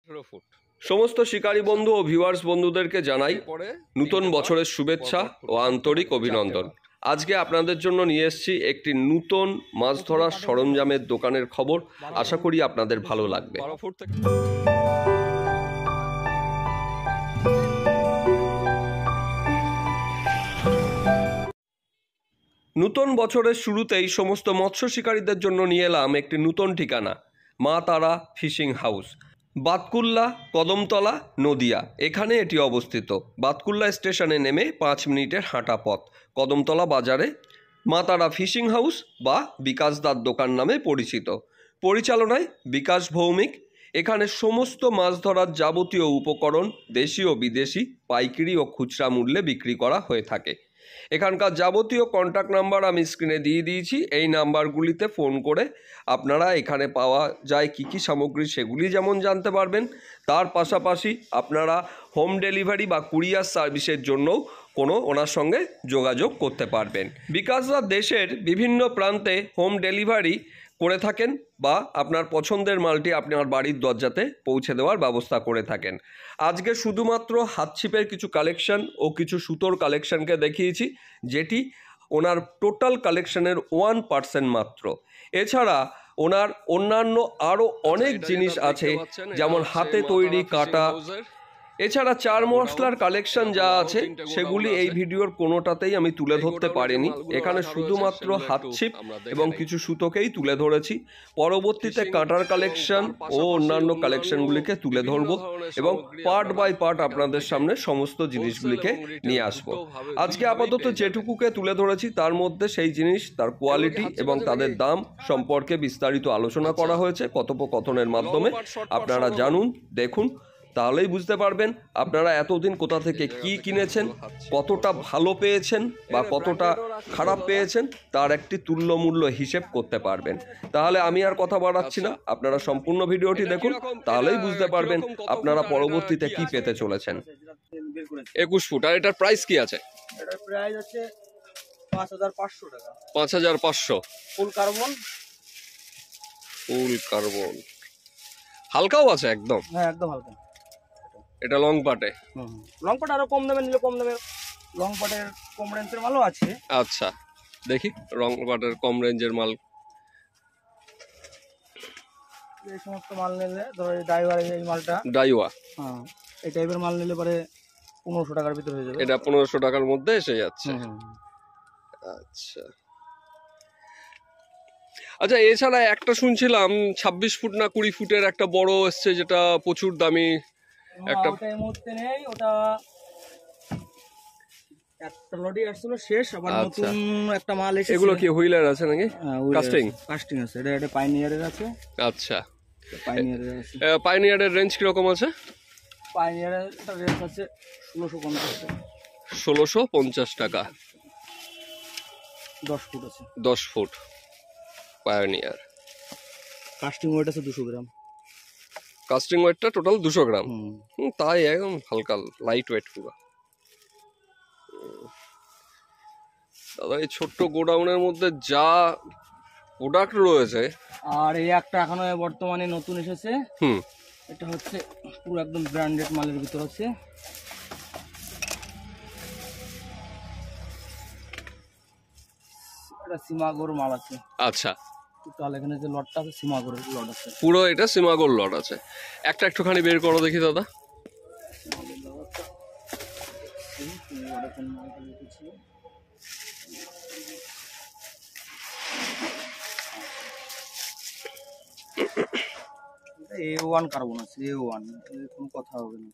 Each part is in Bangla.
ফুট। সমস্ত শিকারী বন্ধু ও ভিউয়ার্স বন্ধুদেরকে জানাই নতুন বছরের শুভেচ্ছা ও আন্তরিক অভিনন্দন। আজকে আপনাদের জন্য নিয়ে এসেছি একটি নতুন মাছ ধরার সরঞ্জামের দোকানের খবর। আশা করি আপনাদের ভালো লাগবে। 12 ফুট থেকে নতুন বছরের শুরুতেই সমস্ত মৎস্য শিকারীদের জন্য নিয়ে এলাম একটি নতুন ঠিকানা, মা তারা ফিশিং হাউস, বাতকুল্লা, কদমতলা, নদিয়া। এখানে এটি অবস্থিত। বাতকুল্লা স্টেশনে নেমে 5 মিনিটের হাঁটা পথ। কদমতলা বাজারে মা তারা ফিশিং হাউস বা বিকাশ দার দোকান নামে পরিচিত। পরিচালনায় বিকাশ ভৌমিক। এখানে সমস্ত মাছ ধরার যাবতীয় উপকরণ দেশি ও বিদেশি পাইকারি ও খুচরা মূল্যে বিক্রি করা হয়ে থাকে। এখানকার যাবতীয় কন্ট্যাক্ট নাম্বার আমি স্ক্রিনে দিয়ে দিয়েছি। এই নাম্বারগুলিতে ফোন করে আপনারা এখানে পাওয়া যায় কী কী সামগ্রী সেগুলি যেমন জানতে পারবেন, তার পাশাপাশি আপনারা হোম ডেলিভারি বা কুরিয়ার সার্ভিসের জন্যও ওনার সঙ্গে যোগাযোগ করতে পারবেন। বিকাশদা দেশের বিভিন্ন প্রান্তে হোম ডেলিভারি করে থাকেন বা আপনার পছন্দের মালটি আপনার বাড়ির দরজাতে পৌঁছে দেওয়ার ব্যবস্থা করে থাকেন। আজকে শুধুমাত্র হাতছিপের কিছু কালেকশন ও কিছু সুতোর কালেকশনকে দেখিয়েছি, যেটি ওনার টোটাল কালেকশনের 1% মাত্র। এছাড়া ওনার অন্যান্য আরও অনেক জিনিস আছে, যেমন হাতে তৈরি কাটা। এছাড়া চার মশলার কালেকশন যা আছে সেগুলি এই ভিডিওর কোনোটাতেই আমি তুলে ধরতে পারিনি। এখানে শুধুমাত্র হাতছিপ এবং কিছু সুতোকেই তুলে ধরেছি। পরবর্তীতে কাঁটার কালেকশন ও অন্যান্য কালেকশনগুলিকে তুলে ধরবো এবং পার্ট বাই পার্ট আপনাদের সামনে সমস্ত জিনিসগুলিকে নিয়ে আসবো। আজকে আপাতত যেটুকুকে তুলে ধরেছি তার মধ্যে সেই জিনিস, তার কোয়ালিটি এবং তাদের দাম সম্পর্কে বিস্তারিত আলোচনা করা হয়েছে কথোপকথনের মাধ্যমে। আপনারা জানুন, দেখুন, তাহলেই বুঝতে পারবেন আপনারা এতদিন কোথা থেকে কি কিনেছেন, কতটা ভালো পেয়েছেন বা কতটা খারাপ পেয়েছেন, তার একটি তুল্যমূল্য হিসেব করতে পারবেন। তাহলে আমি আর কথা বাড়াচ্ছি না, আপনারা সম্পূর্ণ ভিডিওটি দেখুন, তাহলেই বুঝতে পারবেন আপনারা পরবর্তীতে কি পেতে চলেছেন। 21 ফুট। আর এটার প্রাইস কি আছে? এটার প্রাইস আছে 5500 টাকা। 5500। ফুল কার্বন। Full carbon. হালকাও আছে একদম? হ্যাঁ, একদম হালকা। এটা লং পাটে? লং পাট আরো কম দামে নিলে কম দামে, লং পাটের কম রেঞ্জের মালও আছে। আচ্ছা, দেখি লং পাটের কম রেঞ্জের মাল। এই সমস্ত মাল নিলে ধরো ডাইওয়ার, এই মালটা ডাইওয়া, হ্যাঁ, এই টাইপের মাল নিলে পরে 1500 টাকার ভিতর হয়ে যাবে। এটা 1500 টাকার মধ্যে এসে যাচ্ছে। আচ্ছা আচ্ছা, এছাড়া একটা শুনছিলাম 26 ফুট না 20 ফুটের একটা বড় এসছে, যেটা প্রচুর দামি। একটা ওটা এই মুহূর্তে নেই, ওটা একটা লডি আসছিল শেষ, আবার নতুন একটা মাল এসেছে। এগুলো কি হুইলার আছে নাকি? কাস্টিং? কাস্টিং আছে। এটা পাইনিয়ারের আছে। আচ্ছা, পাইনিয়ারের আছে। পাইনিয়ারের রেঞ্জ কিরকম আছে? পাইনিয়ারের রেঞ্জ আছে 1650 টাকা। 1650 টাকা। 10 ফুট আছে। 10 ফুট পায়োনিয়ার। কাস্টিং ওয়েট আছে 200 গ্রাম। কাস্টিং ওয়েটটা টোটাল 200 গ্রাম। তাই একদম হালকা লাইট ওয়েট পুরো। দাদা, এই ছোট্ট গোডাউনের মধ্যে যা প্রোডাক্ট রয়েছে। আর এই একটা এখনো বর্তমানে নতুন এসেছে। এটা হচ্ছে পুরো একদম ব্র্যান্ডেড মালের ভিতর আছে। এটা সীমাগোর মাল আছে। আচ্ছা, তাহলে এখানে যে লটটা আছে সীমাগোরের লট আছে। পুরো এটা সীমাগোর লট আছে। একটা একটুখানি বের করো দেখি দাদা। A1 কার্বন আছে। A1 কোনো কথা হবে না।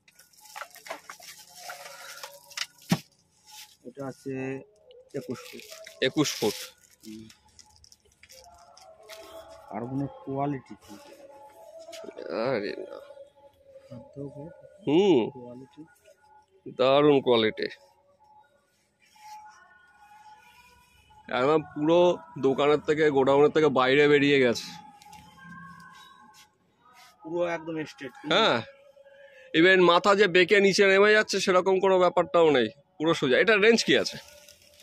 এটা আছে 21 ফুট। 21 ফুট। কার্বনের কোয়ালিটি কি! আরে না, কোয়ালিটি দারুণ কোয়ালিটি। একদম পুরো দোকানের থেকে, গোডাউনের থেকে বাইরে বেরিয়ে গেছে পুরো একদম স্ট্রেট। হ্যাঁ, ইভেন মাথা যে বেঁকে নিচে নেমে যাচ্ছে সেরকম কোনো ব্যাপারটাও নেই, পুরো সোজা। এটার রেঞ্জ কি আছে?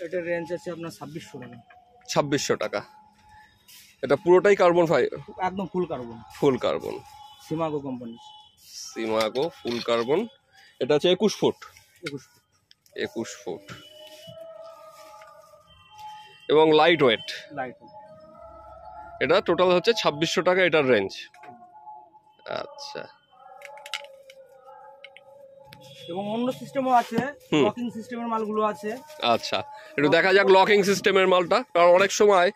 এটার রেঞ্জ আছে আপনার 2600 টাকা। 2600 টাকা। এটা পুরোটাই কার্বন ফাইবার? একদম full carbon. Full carbon. Simago company. Simago full carbon, এটা হচ্ছে 21 ফুট। 21 ফুট এবং লাইট ওয়েট। এটা টোটাল হচ্ছে 2600 টাকা এটার রেঞ্জ। আচ্ছা, এবং অন্য সিস্টেমও আছে, লকিং সিস্টেমের মালগুলো আছে। আচ্ছা, একটু দেখা যাক লকিং সিস্টেমের মালটা, কারণ অনেক সময়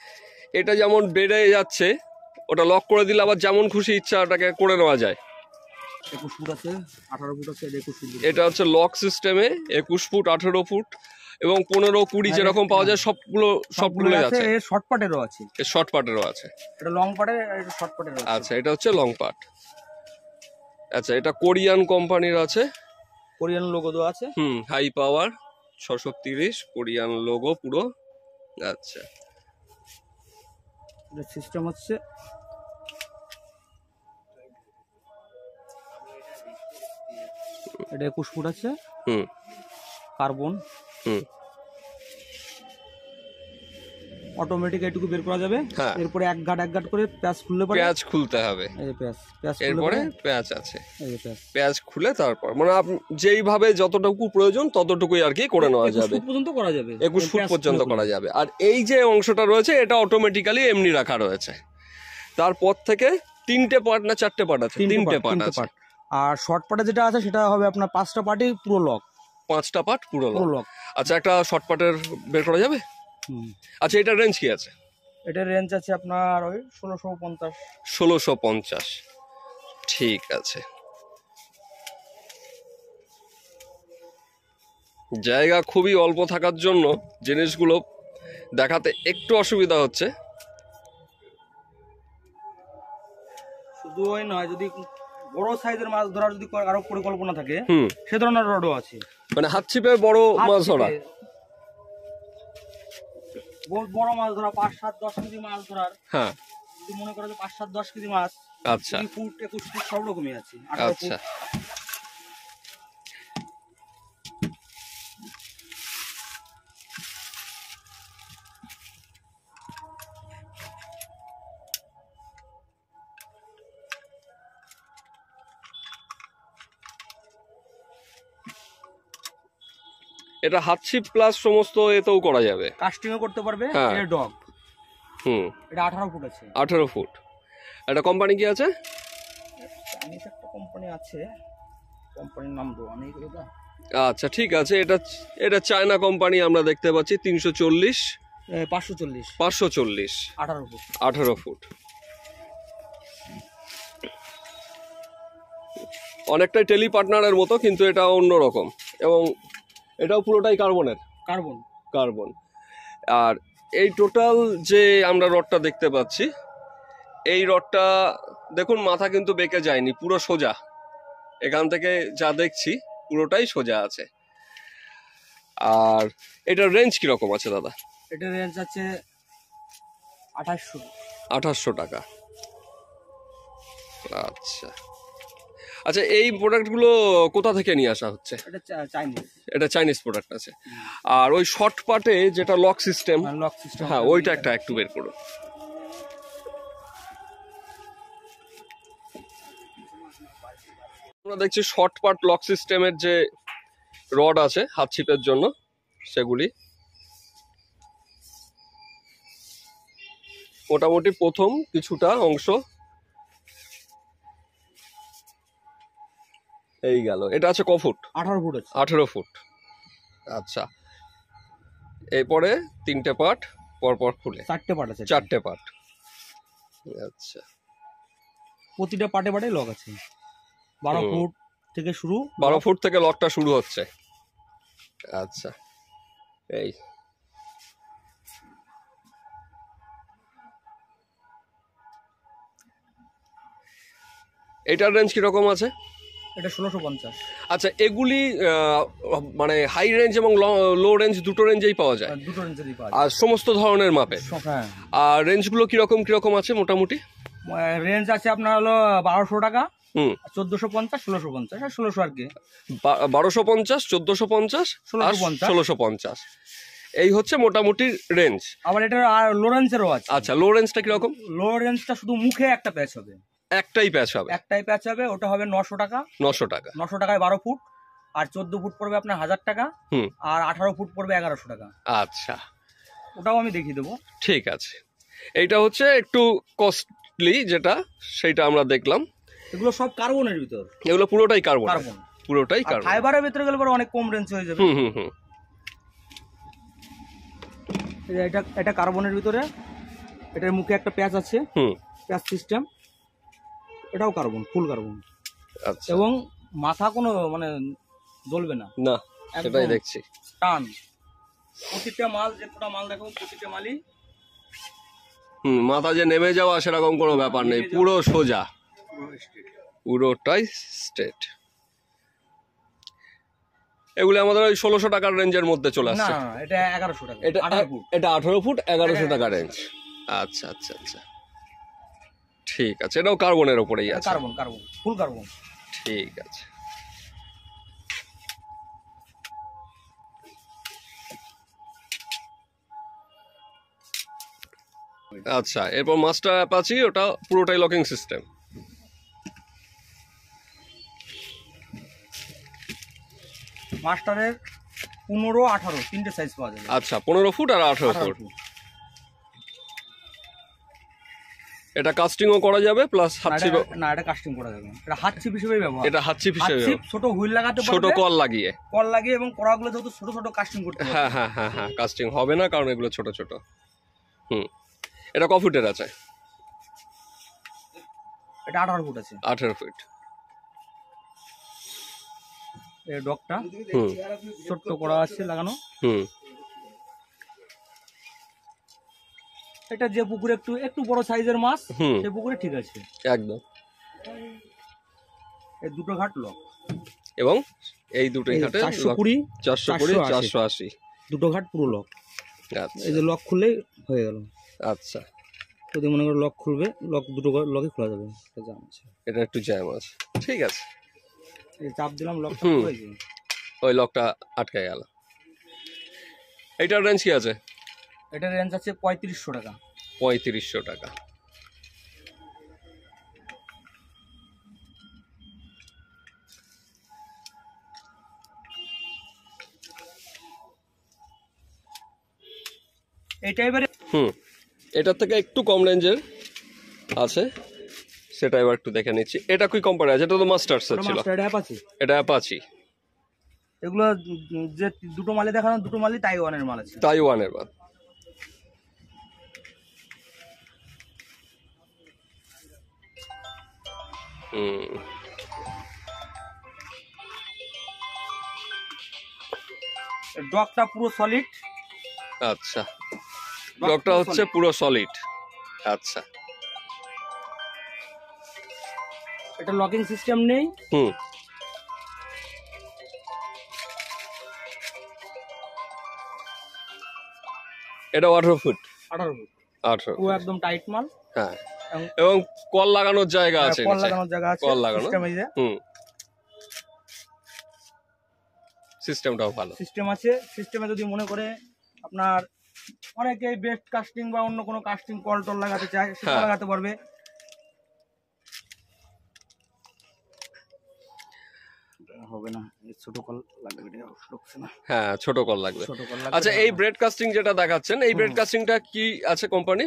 এটা যেমন বেড়ে যাচ্ছে, ওটা লক করে দিলে আবার যেমন খুশি ইচ্ছা ওটাকে করে নেওয়া যায়। 21 ফুট আছে, 18 ফুট আছে, 21 ফুট। এটা হচ্ছে লক সিস্টেমে 21 ফুট, 18 ফুট এবং 15, 20 যেরকম পাওয়া যায় সবগুলো আছে। এর শর্ট পার্টেরও আছে, এর শর্ট পার্টেরও আছে। এটা লং পার্টের, এটা শর্ট পার্টেরও আছে। আচ্ছা, এটা হচ্ছে লং পার্ট। আচ্ছা, এটা কোরিয়ান কোম্পানির আছে, কোরিয়ান লোগো দেওয়া আছে। হাই পাওয়ার 630 কোরিয়ান লোগো পুরো। আচ্ছা, এটা সিস্টেম হচ্ছে এটা 21 ফুট আছে, কার্বন, অটোমেটিক এটুকু বের করা যাবে। এরপরে এক ঘাট করে পেঁয়াজ খুললে পরে পেঁয়াজ খুলতে হবে। এই যে পেঁয়াজ এরপরে পেঁয়াজ আছে, এই যে পেঁয়াজ খুলে তারপর মানে আপনি যেইভাবে যতটুকু প্রয়োজন ততটুকুই আর কি করে নেওয়া যাবে। 21 ফুট পর্যন্ত করা যাবে, 21 ফুট পর্যন্ত করা যাবে। আর এই যে অংশটা রয়েছে এটা অটোমেটিক্যালি এমনি রাখা রয়েছে। তারপর থেকে 3টে পার্ট না 4টে পার্ট আছে? 3টে পার্ট আছে। আর শর্ট পার্টে যেটা আছে সেটা হবে আপনার 5টা পার্টই পুরো লক। 5টা পার্ট পুরো লক। লক। আচ্ছা, একটা শর্ট পার্টের বের করা যাবে? আচ্ছা, এটার রেঞ্জ কি আছে? এটার রেঞ্জ আছে আপনার ওই 1650। 1650, ঠিক আছে। জায়গা খুবই অল্প থাকার জন্য জিনিসগুলো দেখাতে একটু অসুবিধা হচ্ছে। শুধু ওই নয়, যদি বড় সাইজের মাছ ধরার যদি আরো পরিকল্পনা থাকে সে ধরনের রডও আছে, মানে হাত ছিপে বড় মাছ ধরা, বড় মাছ ধরা 5, 7, 10 কেজি মাছ ধরার। হ্যাঁ, যদি মনে করো যে 5, 7, 10 কেজি মাছ, আচ্ছা, 20 ফুট 21 ফুট সব রকমই আছে। 18 ফুট। আচ্ছা, এটা হাত ছিপ প্লাস সমস্ত এতেও করা যাবে, কাস্টিংও করতে পারবে। এটা ডগ, এটা 18 ফুট আছে। 18 ফুট। এটা কোম্পানি কি আছে? চাইনিজ একটা কোম্পানি আছে, কোম্পানির নাম দেওয়া নেই এটা। আচ্ছা, ঠিক আছে। এটা চায়না কোম্পানি আমরা দেখতে পাচ্ছি। 340, 540, 540, 18 ফুট। 18 ফুট। অনেকটাই টেলি পার্টনারের মতো, কিন্তু এটা অন্যরকম এবং এটাও পুরোটাই কার্বন। আর এই টোটাল যে আমরা রডটা দেখতে পাচ্ছি, এই রডটা দেখুন মাথা কিন্তু বেঁকে যায়নি, পুরো সোজা। এখান থেকে যা দেখছি পুরোটাই সোজা আছে। আর এটার রেঞ্জ কিরকম আছে দাদা? এটার রেঞ্জ আছে 2800 টাকা। আচ্ছা আচ্ছা, এই প্রোডাক্টগুলো কোথা থেকে নিয়ে আসা হচ্ছে? এটা চাইনিজ প্রোডাক্ট আছে। আর ওই শর্ট পার্টে যেটা লক সিস্টেম, হ্যাঁ ওইটা একটু বের করুন। আমরা দেখছি শর্ট পার্ট লক সিস্টেমের যে রড আছে হাত ছিপের জন্য, সেগুলি মোটামুটি প্রথম কিছুটা অংশ এই গেল। এটা আছে ক ফুট? 18 ফুট আছে। 18 ফুট। আচ্ছা, এরপরে 3টে পার্ট পরপর খুলে 4টে পার্ট আছে। 4টে পার্ট। আচ্ছা, প্রতিটা পার্টে পার্টে লক আছে। 12 ফুট থেকে শুরু। 12 ফুট থেকে লকটা শুরু হচ্ছে। আচ্ছা, এই এটার রেঞ্জ কিরকম আছে? এটা 1650। আচ্ছা, এগুলি মানে হাই রেঞ্জ এবং লো রেঞ্জ দুটো রেঞ্জেই পাওয়া যায়? দুটো রেঞ্জেরই পাওয়া যায়। আর সমস্ত ধরনের মাপে? হ্যাঁ। আর রেঞ্জগুলো কিরকম আছে মোটামুটি? রেঞ্জ আছে আপনার হলো 1200 টাকা, 1450, 1650, 1600 আর কি। 1250, 1450, 1650, এই হচ্ছে মোটামুটি রেঞ্জ। আবার এটা লো রেঞ্জেরও আছে। আচ্ছা, লো রেঞ্জটা কিরকম? লো রেঞ্জটা শুধু মুখে একটা প্যাচ হবে। একটাই প্যাচ হবে? একটাই প্যাচ হবে, ওটা হবে 900 টাকা। 900 টাকা। 900 টাকায় 12 ফুট, আর 14 ফুট পড়বে আপনার 1000 টাকা, আর 18 ফুট পড়বে 1100 টাকা। আচ্ছা, ওটাও আমি দেখিয়ে দেবো। ঠিক আছে। এইটা হচ্ছে একটু কস্টলি যেটা, সেটা আমরা দেখলাম। এগুলো সব কার্বনের ভিতর, এগুলো পুরোটাই কার্বন? কার্বন, পুরোটাই কার্বন। ফাইবারের ভিতরে গেলে পরে অনেক কম রেঞ্জ হয়ে যাবে। এটা কার্বনের ভিতরে, এটার মুখে একটা প্যাচ আছে, প্যাচ সিস্টেম, এটাও কার্বন, ফুল কার্বন। আচ্ছা। এবং মাথা কোনো মানে জ্বলবে না। না, সেটাই দেখছি। টান প্রতিটা মাল, যে কটা মাল দেখো প্রতিটা মালই মাথা যে নেমে যাওয়া সেরকম কোনো ব্যাপার নেই, পুরো সোজা, পুরোটাই স্ট্রেট। এগুলো আমাদের ওই 1600 টাকার রেঞ্জের মধ্যে চলে আসছে। না, এটা 1100 টাকা। এটা 18 ফুট 1100 টাকা রেঞ্জ। আচ্ছা আচ্ছা আচ্ছা, ঠিক আছে। এটাও কার্বনের উপরেই আছে? Carbon, carbon, full carbon. ঠিক আছে। আচ্ছা, এরপর মাস্টার অ্যাপাচি, ওটা পুরোটাই লকিং সিস্টেম। মাস্টারের 15, 18 তিনটে সাইজ পাওয়া যাবে। আচ্ছা, 15 ফুট আর 18 ফুট। এটা কাস্টিংও করা যাবে প্লাস হাতছিপ? না, এটা কাস্টিং করা যাবে, এটা হাতছিপ হিসেবে ব্যবহার। এটা হাতছিপ হিসেবে, ছোট হুইল লাগাতে পারবে, ছোট কল লাগিয়ে, এবং কড়াগুলো যেহেতু ছোট ছোট কাস্টিং করতে হবে। হ্যাঁ হ্যাঁ হ্যাঁ হ্যাঁ, কাস্টিং হবে না কারণ এগুলো ছোট ছোট। এটা ক ফুটের আছে? এটা 18 ফুট আছে। 18 ফুট। এই ডকটা ছোট্ট কড়া আছে লাগানো। এটা যে পুকুরে একটু বড় সাইজের মাছ, সেই পুকুরে ঠিক আছে একদম। এই দুটো ঘাট লক, এবং এই দুটোই ঘাটে 420, 480 দুটো ঘাট পুরো লক। আচ্ছা, এই যে লক খুললেই হয়ে গেল। আচ্ছা, যদি মনে করো লক খুলবে, দুটো লকই খোলা যাবে। এটা একটু জ্যাম আছে, ঠিক আছে। এই চাপ দিলাম, লক হয়ে গেল, ওই লকটা আটকে গেল। এইটার রেঞ্জ কি আছে? এটার রেঞ্জ আছে 3500 টাকা। 3500 টাকা। এইটা এবারে এটার থেকে একটু কম রেঞ্জের আছে, সেটা এবার একটু দেখে নিচ্ছি। এটা কি কোম্পানি আছে? এটা তো মাস্টার্স ছিল। এটা অ্যাপাচি। এগুলো যে দুটো মালে দেখানো, দুটো মালই তাইওয়ানের মাল আছে। তাইওয়ানের মাল। ডকটা পুরো সলিড। আচ্ছা, ডকটা হচ্ছে পুরো সলিড। আচ্ছা, এটা লকিং সিস্টেম নেই। এটা 18 ফুট। 18 ফুট। 18 পুরো একদম টাইট মাল। হ্যাঁ, এবং কল লাগানোর জায়গা আছে। কল লাগানোর জায়গা আছে, কল লাগানো সিস্টেমটাও ভালো সিস্টেম আছে। সিস্টেমে যদি মনে করে আপনার অনেকে বেস্ট কাস্টিং বা অন্য কোনো কাস্টিং কল টল লাগাতে চায়, সেটা লাগাতে পারবে। হবে না, ছোট কল লাগবে, হ্যাঁ ছোট কল লাগবে। আচ্ছা, এই ব্রেড কাস্টিং যেটা দেখাচ্ছেন, এই ব্রেড কাস্টিংটা কি আছে কোম্পানি?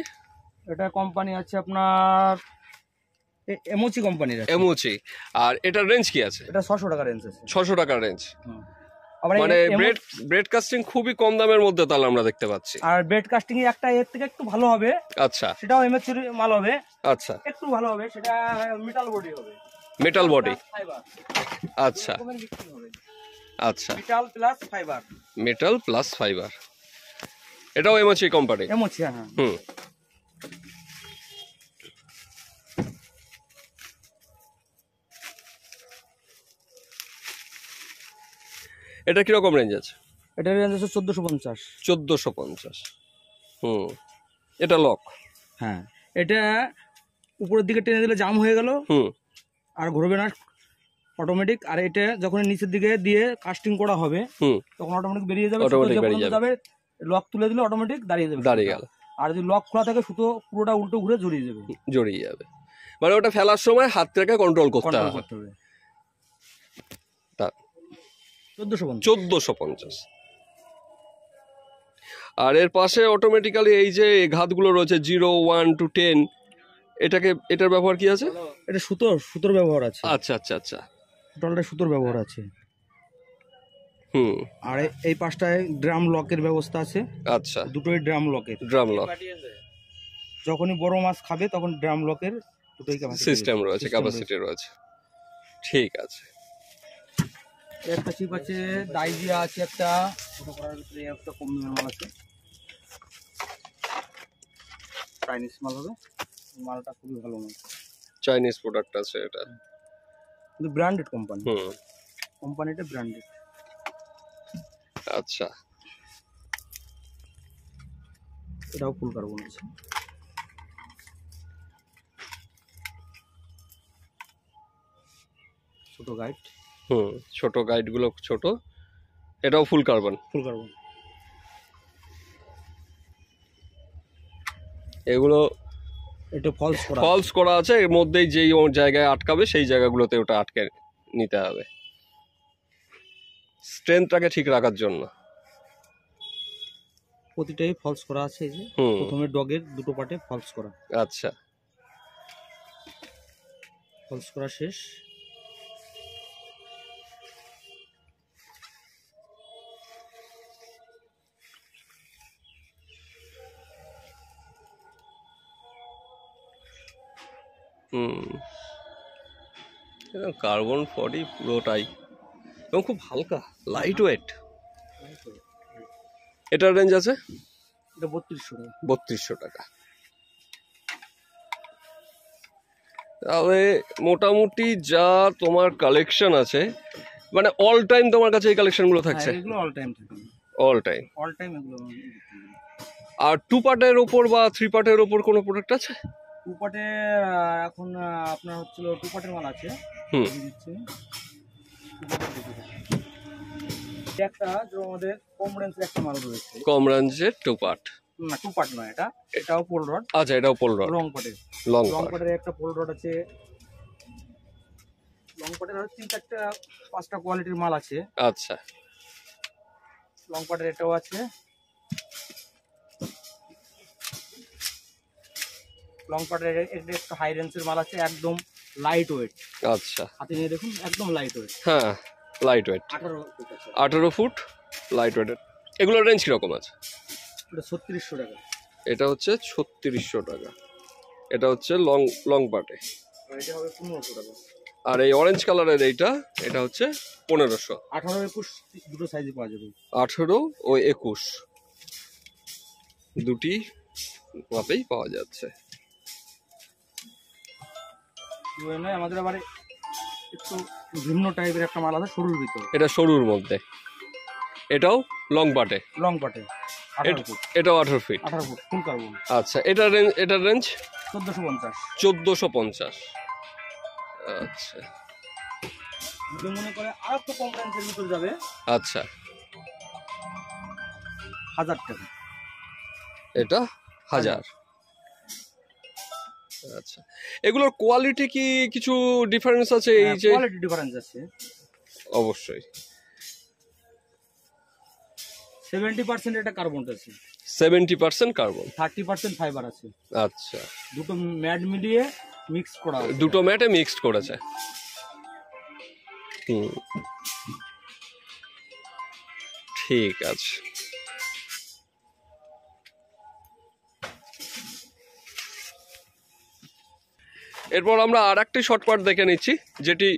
এটা কোম্পানি আছে আপনার এমওসি কোম্পানির আছে। এমওসি। আর এটার রেঞ্জ কি আছে? এটা 600 টাকা রেঞ্জ আছে। 600 টাকার রেঞ্জ। মানে ব্রেড কাস্টিং খুবই কম দামের মধ্যে তাহলে আমরা দেখতে পাচ্ছি। আর ব্রেড কাস্টিং এর একটা এর থেকে একটু ভালো হবে। আচ্ছা, সেটাও এমএসসি মাল হবে। আচ্ছা, একটু ভালো হবে, সেটা মেটাল বডি হবে। Metal body. আচ্ছা আচ্ছা, metal plus fibre. Metal plus fibre. এটাও এমওসি কোম্পানি? এমওসি, হ্যাঁ। এটা কিরকম রেঞ্জ আছে? এটার রেঞ্জ আছে 1450। 1450। এটা লক? হ্যাঁ, এটা উপরের দিকে টেনে দিলে জাম হয়ে গেল, আর ঘুরবে না, অটোমেটিক। আর এটা যখন নিচের দিকে দিয়ে কাস্টিং করা হবে, তখন অটোমেটিক বেরিয়ে যাবে। লক তুলে দিলে অটোমেটিক দাঁড়িয়ে যাবে, দাঁড়িয়ে গেল। আর যদি লক খোলা থাকে, সুতো পুরোটা উল্টো ঘুরে জড়িয়ে যাবে। মানে ওটা ফেলার সময় হাতটাকে কন্ট্রোল করতে কন্ট্রোল হবে। করতে হবে। তা 1450। 1450। আর এর পাশে অটোমেটিক্যালি এই যে ঘাতগুলো রয়েছে 0, 1 to 10, এটার ব্যবহার কি আছে? এটা সুতোর ব্যবহার আছে। আচ্ছা আচ্ছা আচ্ছা। টোটালটা সুতোর ব্যবহার আছে। হুম। আর এই পাশটায় ড্রাম লকের ব্যবস্থা আছে। আচ্ছা, দুটোই ড্রাম লকের। ড্রাম লক যখনই বড় মাছ খাবে তখন ড্রাম লকের দুটোই সিস্টেম রয়েছে, ক্যাপাসিটি রয়েছে। ঠিক আছে। একটা চিপ আছে, ডাইজিয়া আছে একটা, ছোট করার ভিতরে একটা কম দামের মাল আছে, চাইনিজ মাল হবে। মালটা খুবই ভালো মাল, চাইনিজ প্রোডাক্ট আছে এটা, কিন্তু ব্র্যান্ডেড কোম্পানি। হুম। কোম্পানিটা ব্র্যান্ডেড। আচ্ছা, এটাও ফুল কার্বন আছে। ছোট গাইড, হুম, ছোট গাইডগুলো ছোট, এটাও ফুল কার্বন। Full carbon. এগুলো এটা ফলস করা আছে, এর মধ্যেই যেই জায়গায় আটকাবে সেই জায়গাগুলোতে ওটা আটকে নিতে হবে স্ট্রেংথটাকে ঠিক রাখার জন্য। প্রতিটাই ফলস করা আছে। এই যে প্রথমে ডগের দুটো পার্টে ফলস করা। আচ্ছা, ফলস করা শেষ। কার্বন বডি পুরোটাই, এবং খুব হালকা, লাইট ওয়েট। এটার রেঞ্জ আছে এটা 3200 টাকা। 3200 টাকা। তাহলে মোটামুটি যা তোমার কালেকশন আছে, মানে অল টাইম তোমার কাছে এই কালেকশনগুলো থাকছে? এগুলো অল টাইম থাকে, অল টাইম। অল টাইম এগুলো। আর 2 পার্টের ওপর বা 3 পার্টের ওপর কোনো প্রোডাক্ট আছে? 2 পার্টে এখন আপনার হচ্ছিল 2 পার্টের মাল আছে। দিচ্ছি একটা, যে আমাদের কম রেঞ্জের একটা মাল রয়েছে। কম রেঞ্জের 2 পার্ট? না, 2 পার্ট নয়, এটাও পোল রড। আচ্ছা, এটাও পোল রড। লং পার্টের, লং পার্টের একটা পোল রড আছে। লং পার্টের 3-4-5টা কোয়ালিটির মাল আছে। আচ্ছা, লং পার্টের এটাও আছে। লং পার্টের একটা হাই রেঞ্জের মাল আছে, একদম লাইট ওয়েট। আচ্ছা, হাতে নিয়ে দেখুন, একদম লাইট ওয়েট। হ্যাঁ, লাইট ওয়েট। 18 ফুট লাইট ওয়েটের। এগুলোর রেঞ্জ কিরকম আছে? এটা 3600 টাকা। এটা হচ্ছে 3600 টাকা। এটা হচ্ছে লং পার্টে। এটা হবে 1500 টাকা। আর এই অরেঞ্জ কালারের এটা হচ্ছে 1500। 18-21 দুটো সাইজে পাওয়া যাবে। 18 ও 21 দুটি মাপেই পাওয়া যাচ্ছে। আমাদের আবার একটু ভিন্ন টাইপের একটা মাল আছে সরুর ভিতরে। এটা সরুর মধ্যে, এটাও লং পার্টে। লং পার্টে 18 ফুট। এটাও 18 ফিট। 18 ফুট ফুল কার্বন। আচ্ছা, এটার রেঞ্জ 1450। 1450। আচ্ছা, যদি মনে করে আর একটু কম রেঞ্জের ভিতর যাবে, আচ্ছা, 1000 টাকা। এটা 1000। আচ্ছা, এগুলোর কোয়ালিটি কি কিছু ডিফারেন্স আছে? এই যে কোয়ালিটি ডিফারেন্স আছে অবশ্যই। 70% এটা কার্বন আছে, 70% কার্বন, 30% ফাইবার আছে। আচ্ছা, দুটো ম্যাট মিলিয়ে মিক্স করা আছে। দুটো ম্যাটে মিক্সড করেছে। ঠিক আছে। এরপর আমরা আর একটি শর্ট পার্ট দেখে নিচ্ছি, যেটি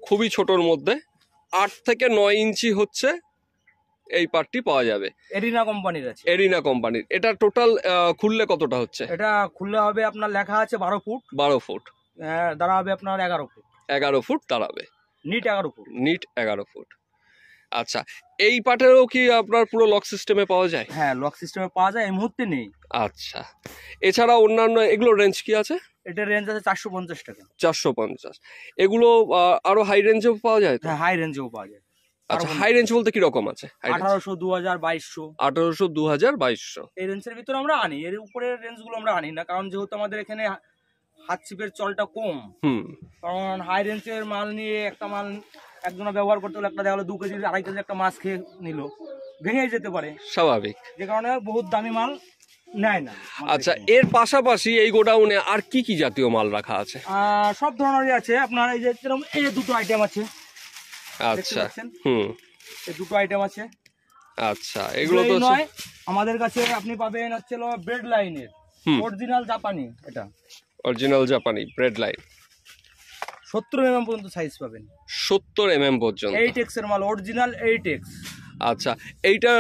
খুবই ছোটর মধ্যে 8 থেকে 9 ইঞ্চি হচ্ছে এই পার্টটি পাওয়া যাবে। এরিনা কোম্পানির আছে। এরিনা কোম্পানির। এটা টোটাল খুললে কতটা হচ্ছে? এটা খুললে হবে আপনার, লেখা আছে 12 ফুট। 12 ফুট দাঁড়াবে আপনার 11 ফুট। 11 ফুট দাঁড়াবে, নিট 11 ফুট। Net 11 foot. আচ্ছা, এই পার্টেরও কি আপনার পুরো লক সিস্টেমে পাওয়া যায়? হ্যাঁ, লক সিস্টেমে পাওয়া যায়, এই মুহূর্তে নেই। আচ্ছা, এছাড়া অন্যান্য এগুলোর রেঞ্জ কি আছে? এটার রেঞ্জ আছে 450 টাকা। 450। এগুলো আরো হাই রেঞ্জেও পাওয়া যায় তো? হ্যাঁ, হাই রেঞ্জেও পাওয়া যায়। আচ্ছা, হাই রেঞ্জ বলতে কি রকম আছে? 1800, 2000, 2200। 1800, 2000, 2200 এই রেঞ্জের ভিতরে আমরা আনি, এর উপরের রেঞ্জগুলো আমরা আনি না, কারণ যেহেতু আমাদের এখানে হাত ছিপের চলটা কম, কারণ হাই রেঞ্জের মাল নিয়ে একটা মাল একজনা ব্যবহার করতে হলে একটা দেখা গেলো 2 কেজি 2.5 কেজি একটা মাছ খেয়ে নিল, ভেঙে যেতে পারে, স্বাভাবিক, যে কারণে বহুত দামি মাল নেয় না। আচ্ছা, এর পাশাপাশি এই গোডাউনে আর কি কি জাতীয় মাল রাখা আছে? সব ধরনেরই আছে আপনার, এই যে এই যে দুটো আইটেম আছে। আচ্ছা, এই দুটো আইটেম আছে। আচ্ছা, এগুলো তো নয়, আমাদের কাছে আপনি পাবেন হচ্ছে ব্রেড লাইনের অরিজিনাল জাপানি, এটা অরিজিনাল জাপানি ব্রেড লাইন 70 mm পর্যন্ত সাইজ পাবেন। 70 mm পর্যন্ত 8x এর মাল, অরিজিনাল 8x। আচ্ছা, এইটা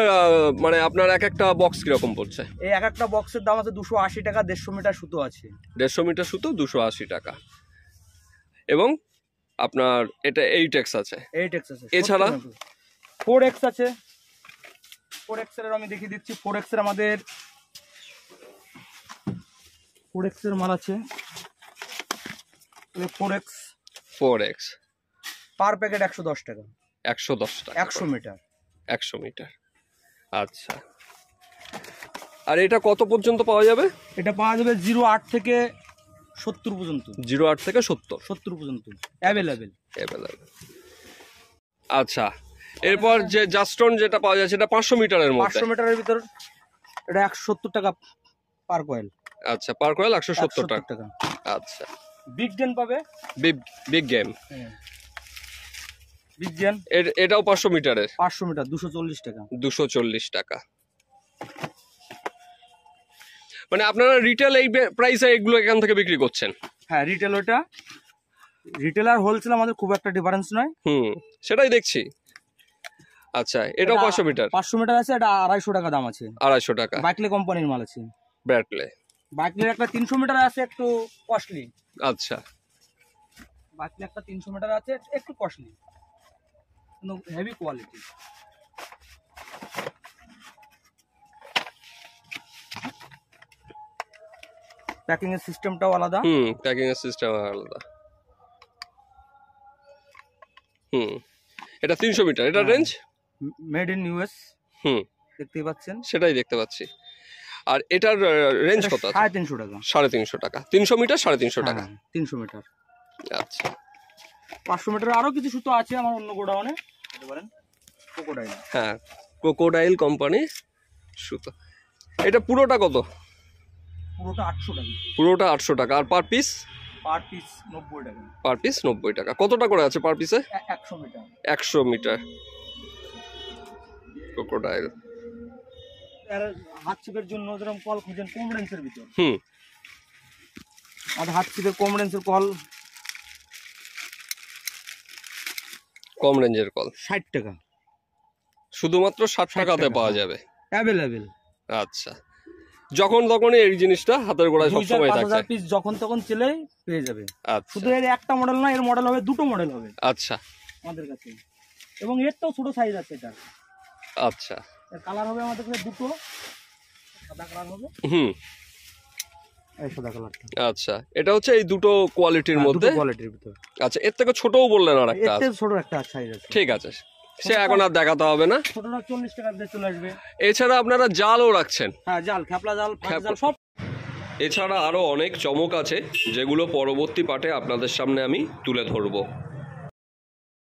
মানে আপনার এক একটা বক্স কিরকম পড়ছে? এই এক একটা বক্সের দাম আছে 280 টাকা, 150 মিটার সুতো আছে। 150 মিটার সুতো 280 টাকা। এবং আপনার এটা 8x আছে। 8x আছে। এছাড়া 4x আছে। 4x এর আমি দেখিয়ে দিচ্ছি। 4x এর আমাদের 4x এর মাল আছে। 4x পার প্যাকেট 110 টাকা। 110 টাকা 100 মিটার। 100 মিটার। আচ্ছা, আর এটা কত পর্যন্ত পাওয়া যাবে? এটা পাওয়া যাবে 08 থেকে 70 পর্যন্ত। 08 থেকে 70 পর্যন্ত অ্যাভেলেবেল। আচ্ছা, এরপর যে জাস্টন যেটা পাওয়া যাচ্ছে এটা 500 মিটারের মধ্যে। 500 মিটারের ভিতর এটা 170 টাকা পার কয়েল। আচ্ছা, পার কয়েল 170 টাকা। আচ্ছা, বিগ গেম পাবে। বিগ গেম, বিগ গেম এটাও 500 মিটারের। 500 মিটার 240 টাকা। 240 টাকা। মানে আপনারা রিটেল এই প্রাইসে এগুলো এখান থেকে বিক্রি করছেন? হ্যাঁ, রিটেল, ওটা রিটেল আর হোলসেল আমাদের খুব একটা ডিফারেন্স নয়। সেটাই দেখছি। আচ্ছা, এটাও 500 মিটার। 500 মিটার আছে, এটা 250 টাকা দাম আছে। 250 টাকা। বাইকলে কোম্পানির মাল আছে। ব্র্যাডলে বাইকলের একটা 300 মিটার আছে, একটু কস্টলি। আচ্ছা, বাইকলে একটা 300 মিটার আছে, একটু কস্টলি কিন্তু হেভি কোয়ালিটি। প্যাকিং এর সিস্টেমটাও আলাদা। প্যাকিং এর সিস্টেম আলাদা। এটা 300 মিটার। এটা রেঞ্জ মেড ইন ইউএস। দেখতেই পাচ্ছেন। সেটাই দেখতে পাচ্ছি। আর এটার রেঞ্জ কত আছে? 350 টাকা। 350 টাকা। 300 মিটার 350 টাকা। 300 মিটার। আচ্ছা, 500 মিটার আরো কিছু সুতো আছে আমার অন্য গোডাউনে, বলতে পারেন। ক্রোকোডাইল। হ্যাঁ, ক্রোকোডাইল কোম্পানি সুতো। এটা পুরোটা কত? পুরোটা 800 টাকা। পুরোটা 800 টাকা। আর পার পিস? পার পিস 90 টাকা। পার পিস 90 টাকা। কতটা করে আছে পার পিসে? 100 মিটার। 100 metre crocodile. আর হাত ছিপের জন্য যেরকম কল খুঁজেন কম রেঞ্জের ভিতর, আর হাত ছিপের কম রেঞ্জের কল, কম রেঞ্জের কল 60 টাকা। শুধুমাত্র 60 টাকাতে পাওয়া যাবে। অ্যাভেলেবেল। আচ্ছা, যখন তখনই এই জিনিসটা হাতের গোড়ায় সব সময় থাকছে। 5000 পিস যখন তখন চলেই পেয়ে যাবে। আচ্ছা, শুধু এর একটা মডেল না, এর মডেল হবে, দুটো মডেল হবে। আচ্ছা, আমাদের কাছে। এবং এর তো ছোট সাইজ আছে এটা। আচ্ছা, এর কালার হবে আমাদের কাছে দুটো, সাদা কালার হবে। এই সাদা কালারটা। আচ্ছা, এটা হচ্ছে এই দুটো কোয়ালিটির মধ্যে। দুটো কোয়ালিটির ভিতর। আচ্ছা, এর থেকে ছোটও বললেন আর একটা আছে? এর ছোট একটা সাইজ আছে। ঠিক আছে, সে এখন আর দেখাতে হবে না। ছোটটা 40 টাকা দিয়ে চলে আসবে। এছাড়া আপনারা জালও রাখছেন? হ্যাঁ, জাল, খেপলা জাল, ফাঁস জাল সব। এছাড়া আরও অনেক চমক আছে যেগুলো পরবর্তী পার্টে আপনাদের সামনে আমি তুলে ধরবো।